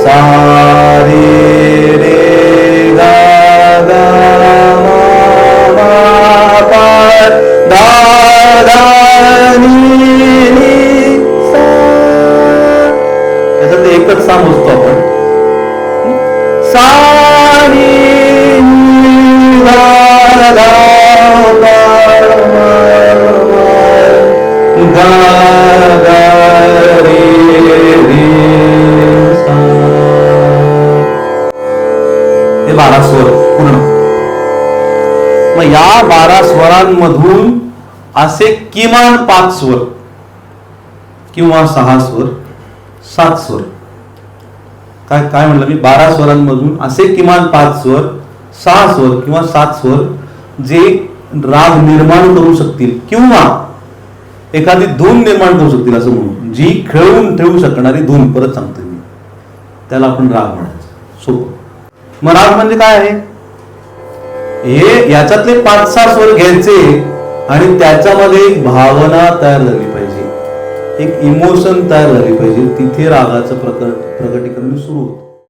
सा रे रे गा गा मा पा धा धा नी सा. याच्यात एकच सा मोजतो आपण. सा नी धा धा हे 12 स्वर पूर्ण. मग या 12 स्वरांमधून असे किमान 5 स्वर किंवा 6 स्वर 7 स्वर काय काय म्हणलं मी 12 स्वरांमधून असे किमान 5 स्वर 6 स्वर किंवा 7 स्वर जे राग निर्माण करू शकतील किंवा एखादी धून निर्माण करू शकतील असं म्हणून जी खेळून ठेवू शकणारी धून. परत सांगतो मी त्याला आपण राग म्हणायचं सोपं. मग राग म्हणजे काय आहे हे याच्यातले 5-6 स्वर घ्यायचे आणि त्याच्यामध्ये एक भावना तयार झाली पाहिजे, एक इमोशन तयार झाली पाहिजे. तिथे रागाचं प्रकटीकरण सुरू होतं.